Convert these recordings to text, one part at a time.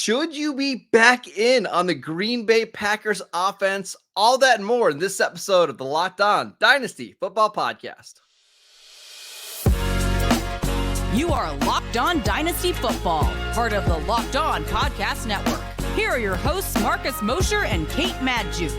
Should you be back in on the Green Bay Packers offense? All that and more in this episode of the Locked On Dynasty Football Podcast. You are Locked On Dynasty Football, part of the Locked On Podcast Network. Here are your hosts, Marcus Mosher and Kate Madjuk.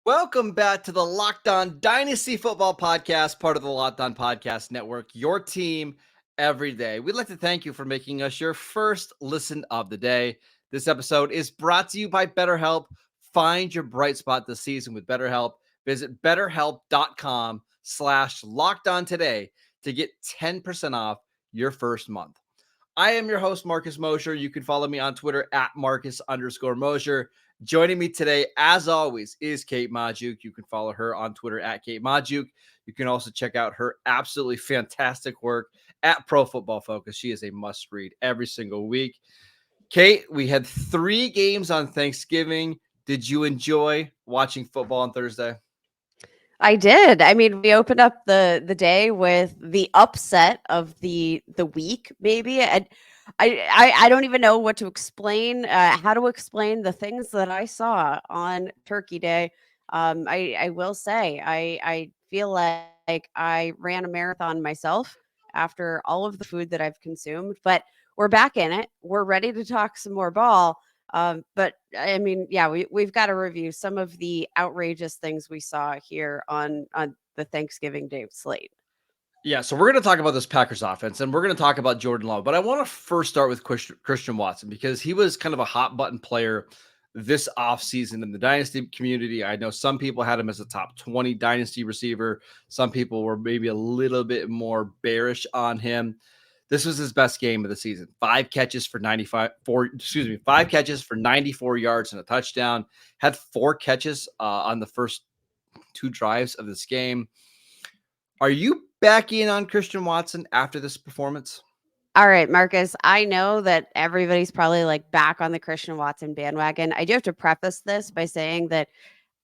Welcome back to the Locked On Dynasty Football Podcast, part of the Locked On Podcast Network, your team every day. We'd like to thank you for making us your first listen of the day. This episode is brought to you by BetterHelp. Find your bright spot this season with BetterHelp. Visit betterhelp.com/lockedon today to get 10% off your first month. I am your host, Marcus Mosher. You can follow me on Twitter at Marcus_Mosher. Joining me today, as always, is Kate Madjuk. You can follow her on Twitter at Kate Madjuk. You can also check out her absolutely fantastic work at Pro Football Focus. She is a must-read every single week. Kate, we had 3 games on Thanksgiving. Did you enjoy watching football on Thursday? I did. I mean, we opened up the day with the upset of the week, maybe. And I don't even know what to explain, how to explain the things that I saw on Turkey Day. I will say, I feel like I ran a marathon myself after all of the food that I've consumed, but we're back in it. We're ready to talk some more ball. But I mean, yeah, we've got to review some of the outrageous things we saw here on the Thanksgiving Day slate. Yeah, so we're going to talk about this Packers offense, and we're going to talk about Jordan Love. But I want to first start with Christian Watson, because he was kind of a hot button player this offseason in the Dynasty community. I know some people had him as a top 20 Dynasty receiver. Some people were maybe a little bit more bearish on him. This was his best game of the season. 5 catches for 94 yards and a touchdown. Had 4 catches on the first 2 drives of this game. Are you back in on Christian Watson after this performance? All right, Marcus, I know that everybody's probably like back on the Christian Watson bandwagon. I do have to preface this by saying that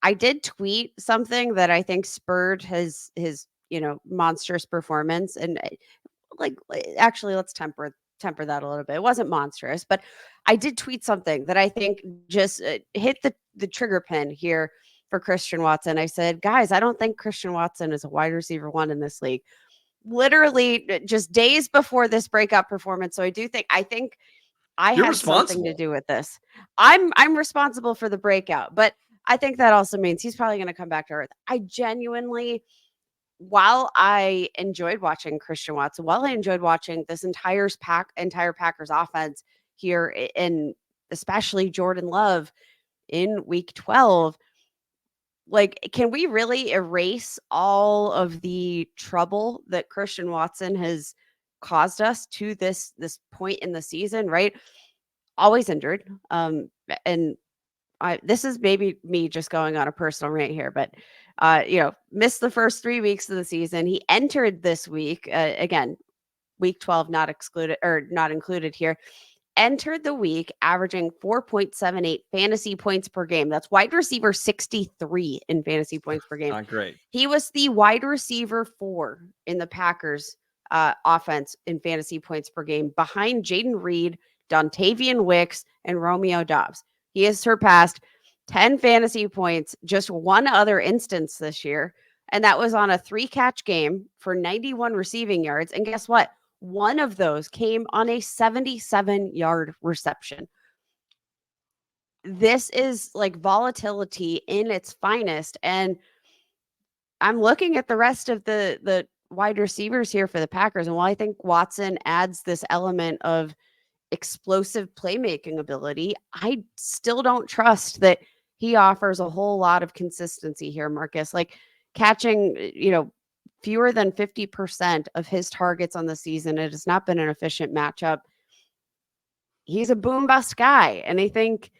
I did tweet something that I think spurred his monstrous performance. And actually, let's temper that a little bit. It wasn't monstrous, but I did tweet something that I think just hit the trigger pin here for Christian Watson. I said, guys, I don't think Christian Watson is a wide receiver 1 in this league. Literally just days before this breakout performance. So I think I had something to do with this. I'm responsible for the breakout, but I think that also means he's probably going to come back to earth. I genuinely, while I enjoyed watching Christian Watson, while I enjoyed watching this entire Packers offense here, and especially Jordan Love in week 12, like, can we really erase all of the trouble that Christian Watson has caused us to this point in the season, right? Always injured. And this is maybe me just going on a personal rant here, but missed the first 3 weeks of the season. He entered this week, again, week 12, not included here. Entered the week averaging 4.78 fantasy points per game. That's wide receiver 63 in fantasy points per game. Not great. He was the wide receiver 4 in the Packers offense in fantasy points per game, behind Jaden Reed, Dontavian Wicks, and Romeo Doubs. He has surpassed 10 fantasy points just one other instance this year, and that was on a 3-catch game for 91 receiving yards. And guess what? One of those came on a 77-yard reception. This is like volatility in its finest. And I'm looking at the rest of the wide receivers here for the Packers. And while I think Watson adds this element of explosive playmaking ability, I still don't trust that he offers a whole lot of consistency here, Marcus. Like catching, fewer than 50% of his targets on the season. It has not been an efficient matchup. He's a boom bust guy. And I think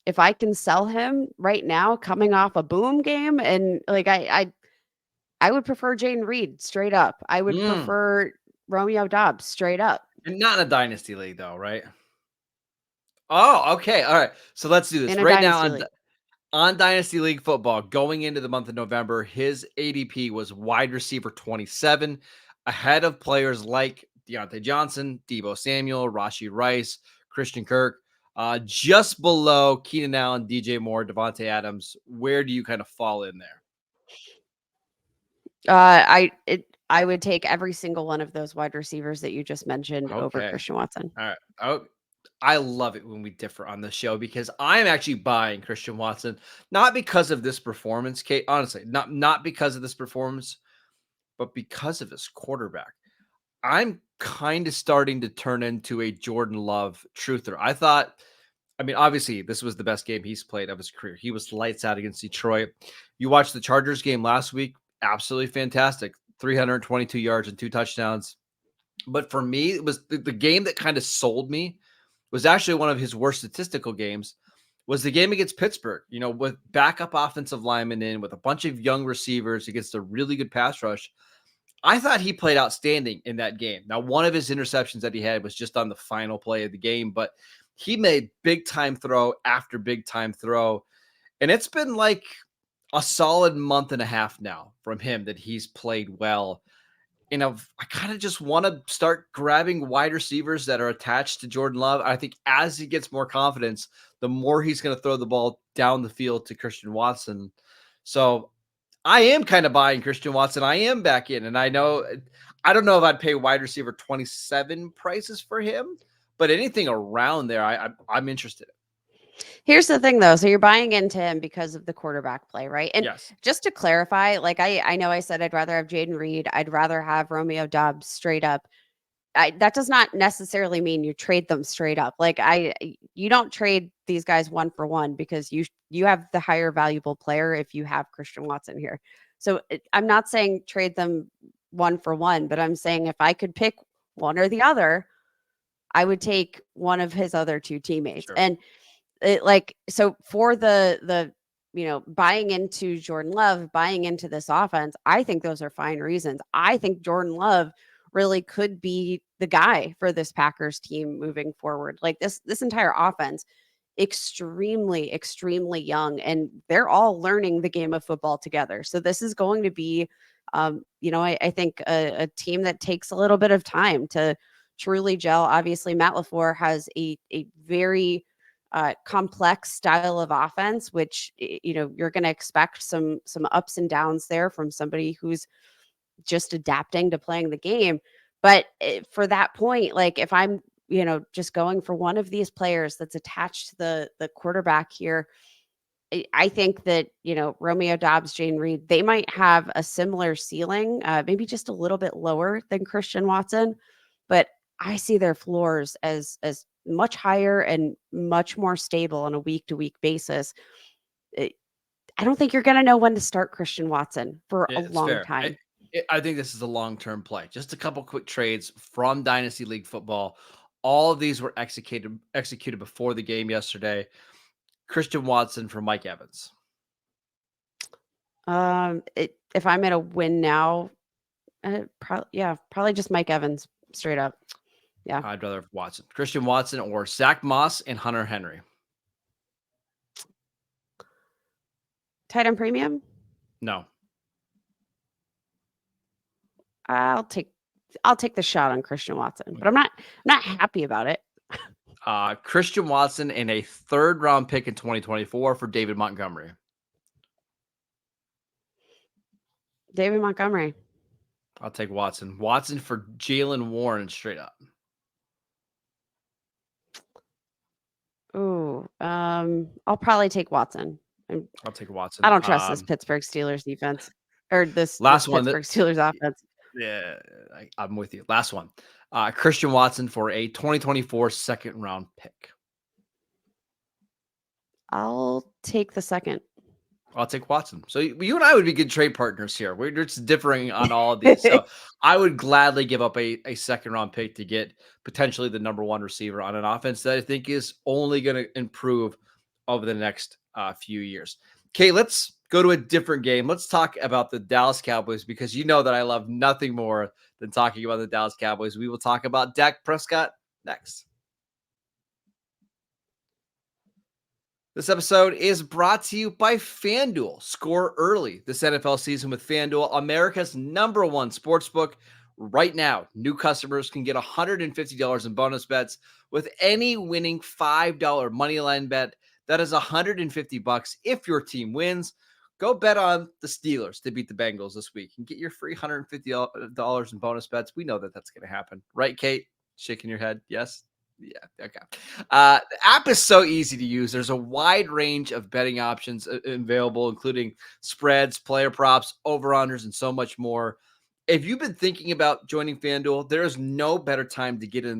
if I can sell him right now coming off a boom game, and like I would prefer Jaden Reed straight up. I would prefer Romeo Doubs straight up. And not in a dynasty league though, right? Oh, okay. All right. So let's do this right now on Dynasty League football. Going into the month of November, his ADP was wide receiver 27, ahead of players like Deontay Johnson, Deebo Samuel, Rashee Rice, Christian Kirk. Just below Keenan Allen, DJ Moore, Devontae Adams. Where do you kind of fall in there? I would take every single one of those wide receivers that you just mentioned over Okay. Christian Watson. All right. Oh, I love it when we differ on the show because I'm actually buying Christian Watson, not because of this performance, Kate. Honestly, not because of this performance, but because of his quarterback. I'm kind of starting to turn into a Jordan Love truther. I mean, obviously, this was the best game he's played of his career. He was lights out against Detroit. You watched the Chargers game last week. Absolutely fantastic. 322 yards and 2 touchdowns. But for me, it was the game that kind of sold me was actually one of his worst statistical games was the game against Pittsburgh, with backup offensive linemen in with a bunch of young receivers against a really good pass rush. I thought he played outstanding in that game. Now, one of his interceptions that he had was just on the final play of the game, but he made big time throw after big time throw. And it's been like a solid month and a half now from him that he's played well. I kind of just want to start grabbing wide receivers that are attached to Jordan Love. I think as he gets more confidence, the more he's going to throw the ball down the field to Christian Watson. So I am kind of buying Christian Watson. I am back in, and I don't know if I'd pay wide receiver 27 prices for him, but anything around there, I'm interested in. Here's the thing, though. So you're buying into him because of the quarterback play, right? And Yes. just to clarify, like I know I said I'd rather have Jaden Reed. I'd rather have Romeo Doubs straight up. That does not necessarily mean you trade them straight up. Like you don't trade these guys 1 for 1 because you have the higher valuable player if you have Christian Watson here. So I'm not saying trade them 1 for 1, but I'm saying if I could pick one or the other, I would take one of his other 2 teammates. Sure. And so for the buying into Jordan Love, buying into this offense, I think those are fine reasons. I think Jordan Love really could be the guy for this Packers team moving forward. Like this entire offense, extremely, extremely young, and they're all learning the game of football together. So this is going to be, I think a team that takes a little bit of time to truly gel. Obviously, Matt LaFleur has a very complex style of offense, which you're going to expect some ups and downs there from somebody who's just adapting to playing the game. But for that point, like if I'm just going for one of these players that's attached to the quarterback here, I think that Romeo Doubs, Jaden Reed, they might have a similar ceiling, maybe just a little bit lower than Christian Watson, but I see their floors as much higher and much more stable on a week-to-week basis. I don't think you're going to know when to start Christian Watson for a long time. I think this is a long-term play. Just a couple quick trades from Dynasty League football. All of these were executed before the game yesterday. Christian Watson for Mike Evans. If I'm at a win now, probably just Mike Evans straight up. Yeah. I'd rather have Watson. Christian Watson or Zach Moss and Hunter Henry. Tight end premium? No. I'll take the shot on Christian Watson, but I'm not happy about it. Christian Watson and a 3rd round pick in 2024 for David Montgomery. David Montgomery. I'll take Watson. Watson for Jalen Warren straight up. Ooh, I'll probably take Watson. I'll take Watson. I don't trust this Pittsburgh Steelers defense or this Pittsburgh Steelers offense. Yeah, I'm with you. Last one. Christian Watson for a 2024 2nd round pick. I'll take the 2nd. I'll take Watson. So you and I would be good trade partners here. We're just differing on all of these. So I would gladly give up a 2nd round pick to get potentially the number 1 receiver on an offense that I think is only going to improve over the next few years. Okay, let's go to a different game. Let's talk about the Dallas Cowboys because you know that I love nothing more than talking about the Dallas Cowboys. We will talk about Dak Prescott next. This episode is brought to you by FanDuel. Score early this NFL season with FanDuel, America's #1 sportsbook. Right now, new customers can get $150 in bonus bets with any winning $5 moneyline bet. That is $150 if your team wins. Go bet on the Steelers to beat the Bengals this week and get your free $150 in bonus bets. We know that that's going to happen. Right, Kate? Shaking your head. Yes? Yeah. Okay. The app is so easy to use. There's a wide range of betting options available, including spreads, player props, over-unders, and so much more. If you've been thinking about joining FanDuel, there is no better time to get on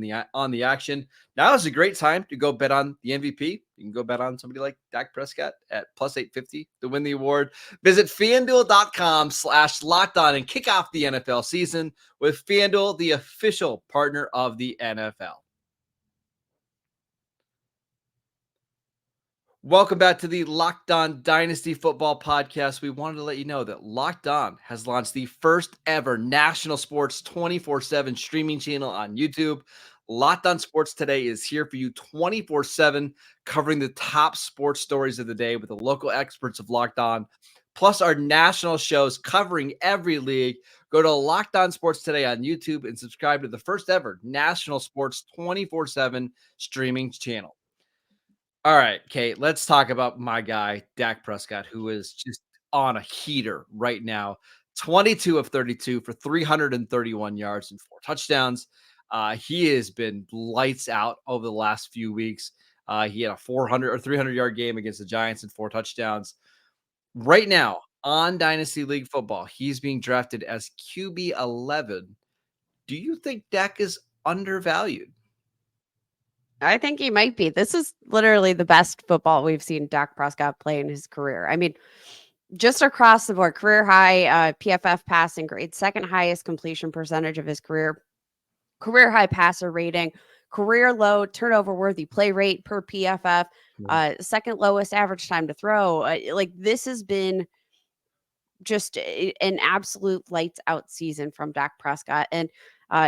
the action. Now is a great time to go bet on the MVP. You can go bet on somebody like Dak Prescott at plus 850 to win the award. Visit FanDuel.com/lockedon and kick off the NFL season with FanDuel, the official partner of the NFL. Welcome back to the Locked On Dynasty Football Podcast. We wanted to let you know that Locked On has launched the first ever national sports 24/7 streaming channel on YouTube. Locked On Sports Today is here for you 24/7, covering the top sports stories of the day with the local experts of Locked On, plus our national shows covering every league. Go to Locked On Sports Today on YouTube and subscribe to the first ever national sports 24/7 streaming channel. All right, Kate, let's talk about my guy, Dak Prescott, who is just on a heater right now. 22 of 32 for 331 yards and 4 touchdowns. He has been lights out over the last few weeks. He had a 400 or 300-yard game against the Giants and 4 touchdowns. Right now, on Dynasty League football, he's being drafted as QB 11. Do you think Dak is undervalued? I think he might be. This is literally the best football we've seen Dak Prescott play in his career. I mean, just across the board, career high PFF passing grade, second highest completion percentage of his career high passer rating, career low turnover worthy play rate per PFF, second lowest average time to throw. Like this has been just an absolute lights out season from Dak Prescott. And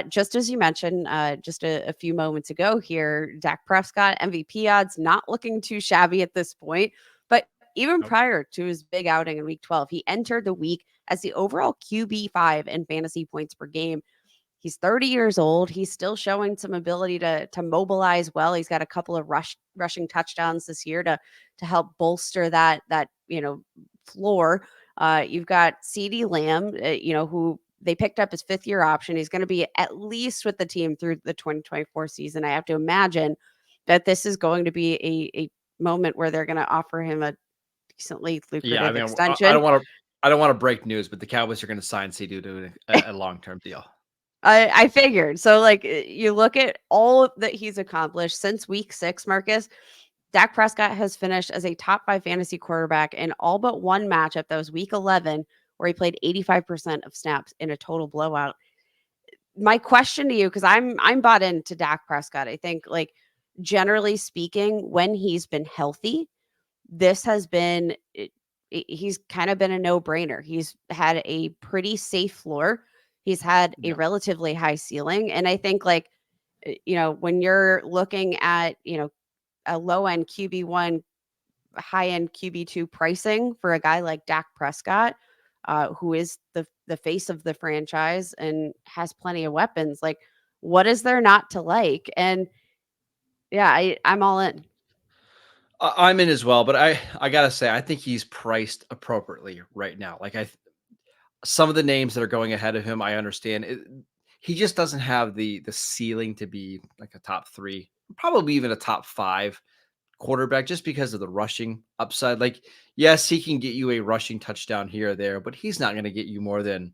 just as you mentioned just a few moments ago here, Dak Prescott MVP odds not looking too shabby at this point. But even prior to his big outing in week 12, he entered the week as the overall QB5 in fantasy points per game. He's 30 years old. He's still showing some ability to mobilize well. He's got a couple of rushing touchdowns this year to help bolster that floor. You've got CeeDee Lamb, who they picked up his fifth-year option. He's going to be at least with the team through the 2024 season. I have to imagine that this is going to be a moment where they're going to offer him a decently lucrative extension. I don't want to break news, but the Cowboys are going to sign CeeDee to a long-term deal. I figured. So, like, you look at all that he's accomplished since week 6, Marcus. Dak Prescott has finished as a top 5 fantasy quarterback in all but one matchup. That was week 11, where he played 85% of snaps in a total blowout. My question to you, because I'm bought into Dak Prescott. I think, like, generally speaking, when he's been healthy, this has been, he's kind of been a no-brainer. He's had a pretty safe floor. He's had a relatively high ceiling. And I think, like, when you're looking at, a low-end QB1, high-end QB2 pricing for a guy like Dak Prescott, who is the face of the franchise and has plenty of weapons, like, what is there not to like? And yeah, I'm all in. I'm in as well, but I gotta say, I think he's priced appropriately right now. Like some of the names that are going ahead of him, I understand. He just doesn't have the ceiling to be like a top 3, probably even a top 5 quarterback, just because of the rushing upside. Like, yes, he can get you a rushing touchdown here or there, but he's not going to get you more than,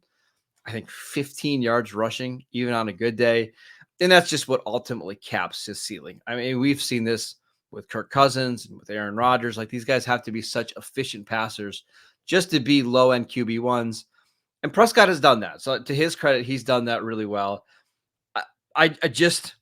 I think, 15 yards rushing, even on a good day. And that's just what ultimately caps his ceiling. I mean, we've seen this with Kirk Cousins and with Aaron Rodgers. Like, these guys have to be such efficient passers just to be low-end QB1s. And Prescott has done that. So to his credit, he's done that really well. I just,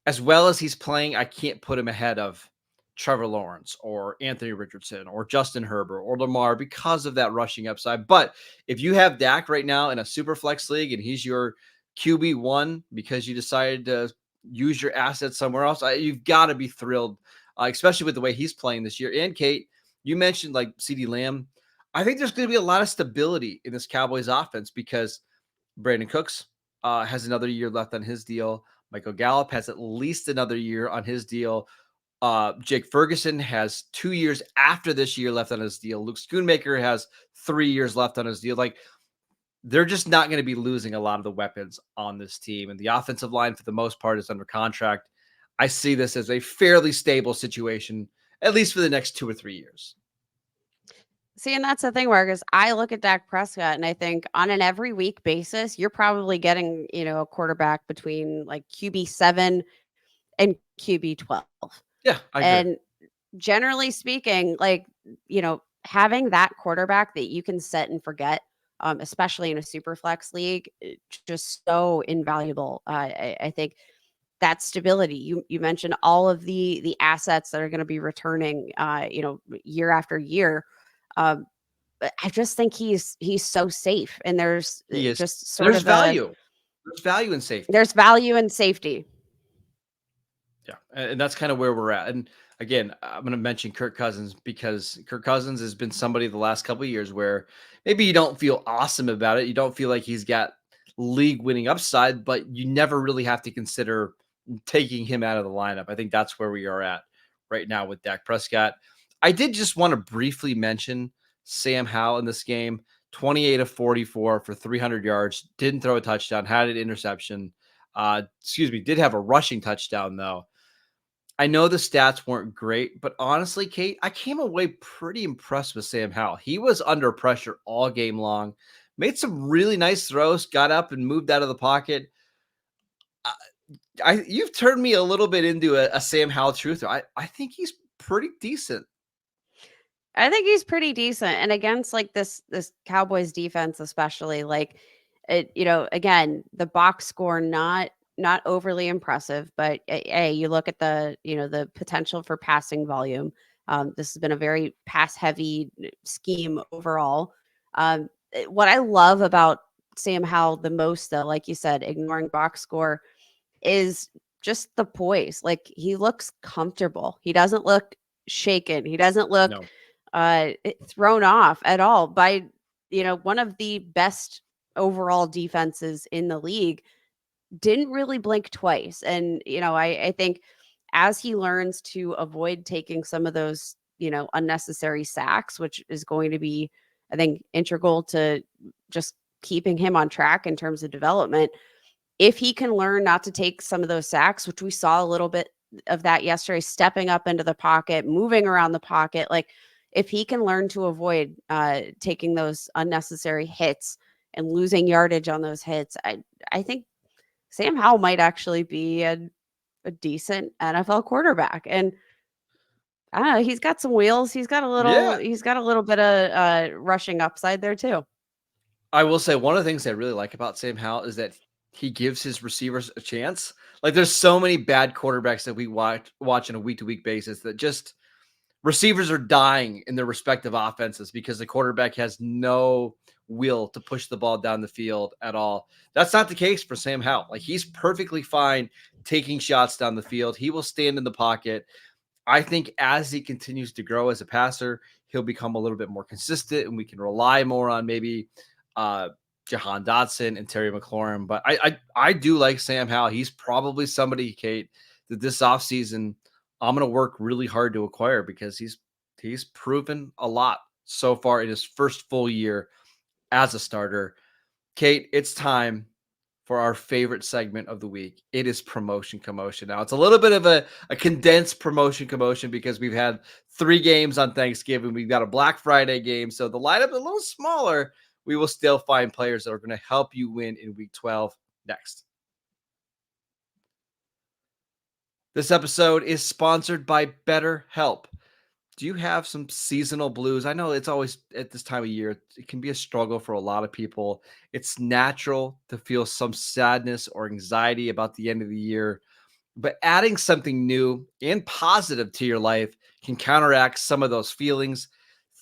as well as he's playing, I can't put him ahead of Trevor Lawrence or Anthony Richardson or Justin Herbert or Lamar because of that rushing upside. But if you have Dak right now in a super flex league and he's your QB1 because you decided to use your assets somewhere else, you've got to be thrilled, especially with the way he's playing this year. And Kate, you mentioned like CeeDee Lamb. I think there's going to be a lot of stability in this Cowboys offense because Brandon Cooks has another year left on his deal. Michael Gallup has at least another year on his deal. Jake Ferguson has 2 years after this year left on his deal. Luke Schoonmaker has 3 years left on his deal. Like, they're just not going to be losing a lot of the weapons on this team. And the offensive line, for the most part, is under contract. I see this as a fairly stable situation, at least for the next 2 or 3 years. See, and that's the thing, Marcus. I look at Dak Prescott and I think on an every week basis, you're probably getting, a quarterback between like QB7 and QB12. Yeah, I agree. And generally speaking, like, having that quarterback that you can set and forget, especially in a super flex league, just so invaluable. I think that stability. You mentioned all of the assets that are going to be returning, year after year. But I just think he's so safe, and there's He is. just sort There's of value. There's value in safety. there's value in safety. Yeah, and that's kind of where we're at. And again, I'm going to mention Kirk Cousins because Kirk Cousins has been somebody the last couple of years where maybe you don't feel awesome about it. You don't feel like he's got league-winning upside, but you never really have to consider taking him out of the lineup. I think that's where we are at right now with Dak Prescott. I did just want to briefly mention Sam Howell in this game. 28 of 44 for 300 yards. Didn't throw a touchdown. Had an interception. Did have a rushing touchdown, though. I know the stats weren't great, but honestly, Kate, I came away pretty impressed with Sam Howell. He was under pressure all game long, made some really nice throws, got up and moved out of the pocket. You've turned me a little bit into a Sam Howell truther. I think he's pretty decent. I think he's pretty decent, and against like this Cowboys defense, especially again, the box score not overly impressive, but hey, you look at the potential for passing volume. This has been a very pass heavy scheme overall. What I love about Sam Howell the most, though, like you said, ignoring box score, is just the poise. Like, he looks comfortable. He doesn't look shaken. He doesn't look thrown off at all by one of the best overall defenses in the league. Didn't really blink twice. And I think as he learns to avoid taking some of those unnecessary sacks, which is going to be, I think, integral to just keeping him on track in terms of development. If he can learn not to take some of those sacks, which we saw a little bit of that yesterday, stepping up into the pocket, moving around the pocket, like, if he can learn to avoid taking those unnecessary hits and losing yardage on those hits, I think Sam Howell might actually be a decent NFL quarterback. And I don't know, he's got some wheels. He's got a little bit of rushing upside there too. I will say one of the things I really like about Sam Howell is that he gives his receivers a chance. Like, there's so many bad quarterbacks that we watch on a week-to-week basis that just receivers are dying in their respective offenses because the quarterback has no will to push the ball down the field at all. That's not the case for Sam Howell. Like, he's perfectly fine taking shots down the field. He will stand in the pocket. I think as he continues to grow as a passer, he'll become a little bit more consistent, and we can rely more on maybe Jahan Dotson and Terry McLaurin. But I do like Sam Howell. He's probably somebody, Kate, that this offseason I'm going to work really hard to acquire because he's proven a lot so far in his first full year as a starter. Kate, it's time for our favorite segment of the week. It is Promotion Commotion. Now, it's a little bit of a condensed Promotion Commotion because we've had 3 games on Thanksgiving. We've got a Black Friday game, so the lineup is a little smaller. We will still find players that are going to help you win in Week 12 next. This episode is sponsored by BetterHelp. Do you have some seasonal blues? I know it's always at this time of year, it can be a struggle for a lot of people. It's natural to feel some sadness or anxiety about the end of the year, but adding something new and positive to your life can counteract some of those feelings.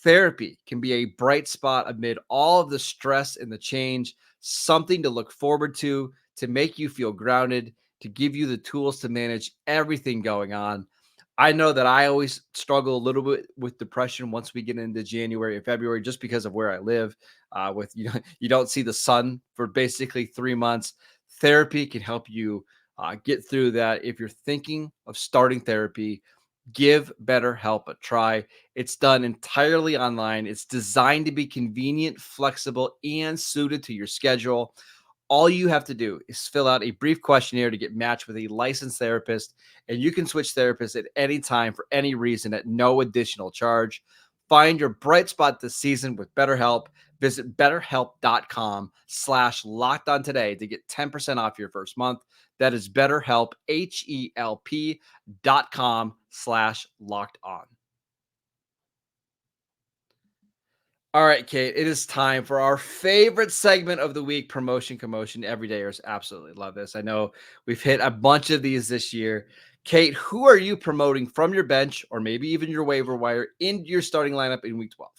Therapy can be a bright spot amid all of the stress and the change, something to look forward to make you feel grounded, to give you the tools to manage everything going on. I know that I always struggle a little bit with depression once we get into January and February, just because of where I live. You don't see the sun for basically 3 months. Therapy can help you get through that. If you're thinking of starting therapy, give BetterHelp a try. It's done entirely online. It's designed to be convenient, flexible, and suited to your schedule. All you have to do is fill out a brief questionnaire to get matched with a licensed therapist, and you can switch therapists at any time for any reason at no additional charge. Find your bright spot this season with BetterHelp. Visit betterhelp.com/lockedon today to get 10% off your first month. That is BetterHelp, HELP.com/lockedon. All right, Kate, it is time for our favorite segment of the week, Promotion Commotion. Everydayers absolutely love this. I know we've hit a bunch of these this year. Kate, who are you promoting from your bench or maybe even your waiver wire into your starting lineup in week 12?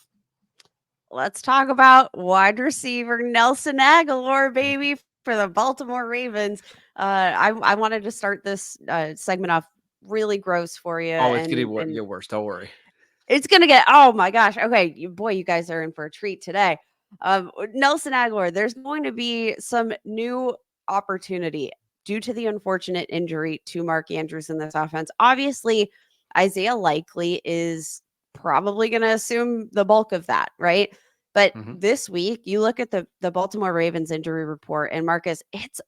Let's talk about wide receiver Nelson Aguilar, baby, for the Baltimore Ravens. I wanted to start this segment off really gross for you. Oh, it's going and to get worse. Don't worry. It's gonna get, oh my gosh. Okay, you guys are in for a treat today. Nelson Aguilar, there's going to be some new opportunity due to the unfortunate injury to Mark Andrews in this offense. Obviously, Isaiah Likely is probably going to assume the bulk of that, right? But this week, you look at the Baltimore Ravens injury report, and Marcus, it's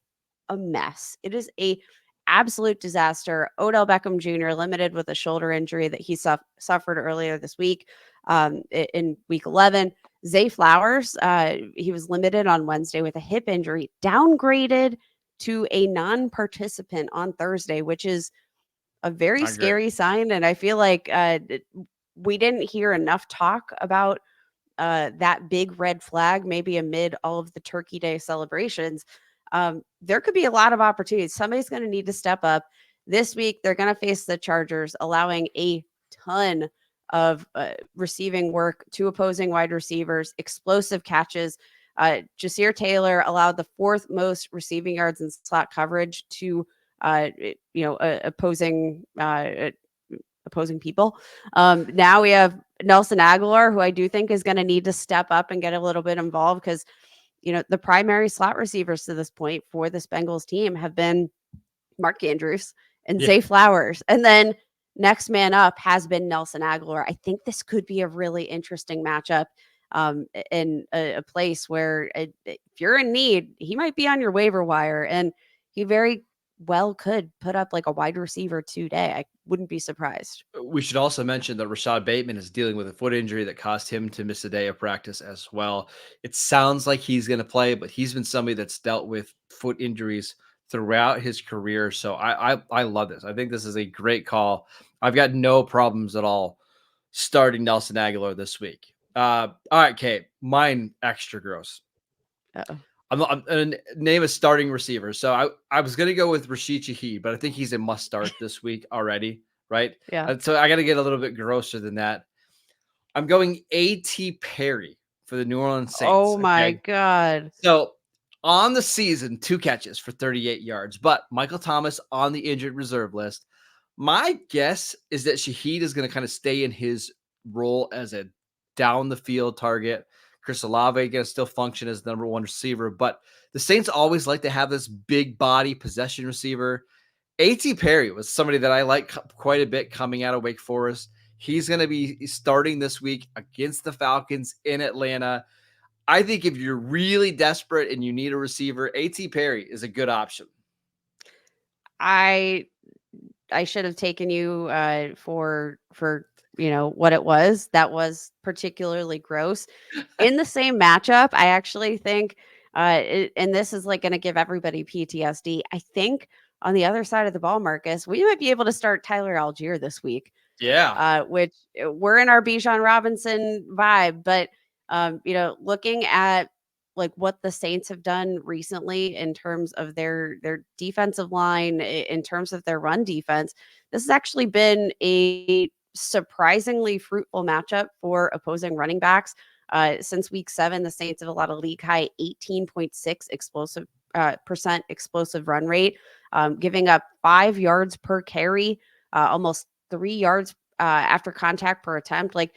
a mess. It is a absolute disaster. Odell Beckham Jr. limited with a shoulder injury that he suffered earlier this week in week 11. Zay Flowers, he was limited on Wednesday with a hip injury, downgraded to a non-participant on Thursday, which is a very scary sign. And I feel like we didn't hear enough talk about that big red flag, maybe amid all of the Turkey Day celebrations. There could be a lot of opportunities. Somebody's going to need to step up. This week, they're going to face the Chargers, allowing a ton of receiving work to opposing wide receivers, explosive catches. Jasir Taylor allowed the fourth most receiving yards in slot coverage to opposing people. Now we have Nelson Aguilar, who I do think is going to need to step up and get a little bit involved, because the primary slot receivers to this point for this Bengals team have been Mark Andrews and Zay Flowers. And then next man up has been Nelson Aguilar. I think this could be a really interesting matchup in a place where if you're in need, he might be on your waiver wire, and he very well could put up like a wide receiver today. I wouldn't be surprised. We should also mention that Rashad Bateman is dealing with a foot injury that caused him to miss a day of practice as well. It sounds like he's going to play, but he's been somebody that's dealt with foot injuries throughout his career. So I love this. I think this is a great call. I've got no problems at all starting Nelson Aguilar this week. All right, Kate, mine extra gross. I'm going to name a starting receiver. So I was going to go with Rashid Shaheed, but I think he's a must start this week already, right? Yeah. So I got to get a little bit grosser than that. I'm going A.T. Perry for the New Orleans Saints. Oh my God. So on the season, 2 catches for 38 yards, but Michael Thomas on the injured reserve list. My guess is that Shaheed is going to kind of stay in his role as a down the field target. Chris Olave going to still function as the number 1 receiver, but the Saints always like to have this big body possession receiver. A.T. Perry was somebody that I like quite a bit coming out of Wake Forest. He's going to be starting this week against the Falcons in Atlanta. I think if you're really desperate and you need a receiver, A.T. Perry is a good option. I should have taken you for what it was. That was particularly gross. In the same matchup, I actually think, and this is like going to give everybody PTSD. I think on the other side of the ball, Marcus, we might be able to start Tyler Algier this week. Yeah. Which we're in our Bijan Robinson vibe, but looking at like what the Saints have done recently in terms of their defensive line, in terms of their run defense, this has actually been a surprisingly fruitful matchup for opposing running backs. Since week 7, the Saints have allowed a league high 18.6 percent explosive run rate, giving up 5 yards per carry, almost 3 yards after contact per attempt. Like,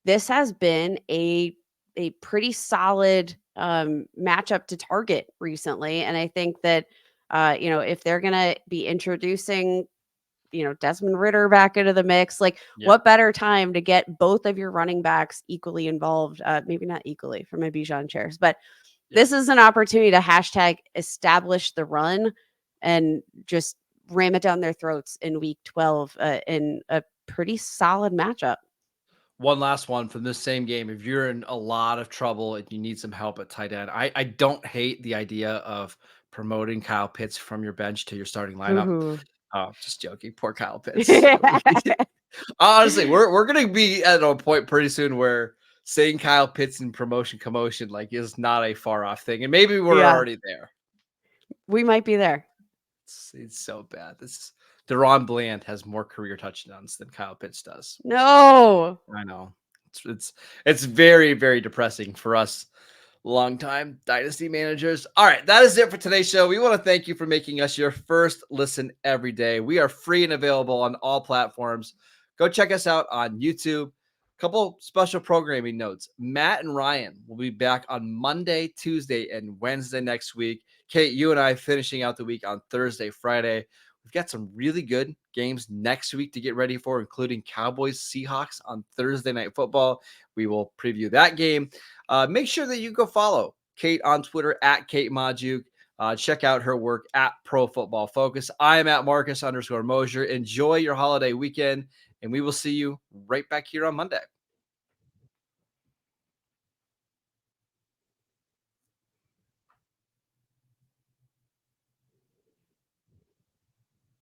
this has been a pretty solid matchup to target recently. And I think that If they're going to be introducing, Desmond Ridder back into the mix, like Yeah. what better time to get both of your running backs equally involved? Maybe not equally for my Bijan chairs, but this is an opportunity to hashtag establish the run and just ram it down their throats in week 12 in a pretty solid matchup. One last one from this same game. If you're in a lot of trouble and you need some help at tight end, I don't hate the idea of promoting Kyle Pitts from your bench to your starting lineup. Ooh. Oh, just joking. Poor Kyle Pitts. Honestly, we're gonna be at a point pretty soon where saying Kyle Pitts in promotion commotion like is not a far off thing, and maybe we're already there. We might be there. It's so bad. Deron Bland has more career touchdowns than Kyle Pitts does. No, I know. It's very, very depressing for us longtime Dynasty managers. All right, that is it for today's show. We want to thank you for making us your first listen every day. We are free and available on all platforms. Go check us out on YouTube. Couple special programming notes. Matt and Ryan will be back on Monday, Tuesday, and Wednesday next week. Kate, you and I finishing out the week on Thursday, Friday. We've got some really good games next week to get ready for, including Cowboys Seahawks on Thursday Night Football. We will preview that game. Make sure that you go follow Kate on Twitter at Kate Majuk. Check out her work at Pro Football Focus. I am at Marcus_Mosher. Enjoy your holiday weekend, and we will see you right back here on Monday.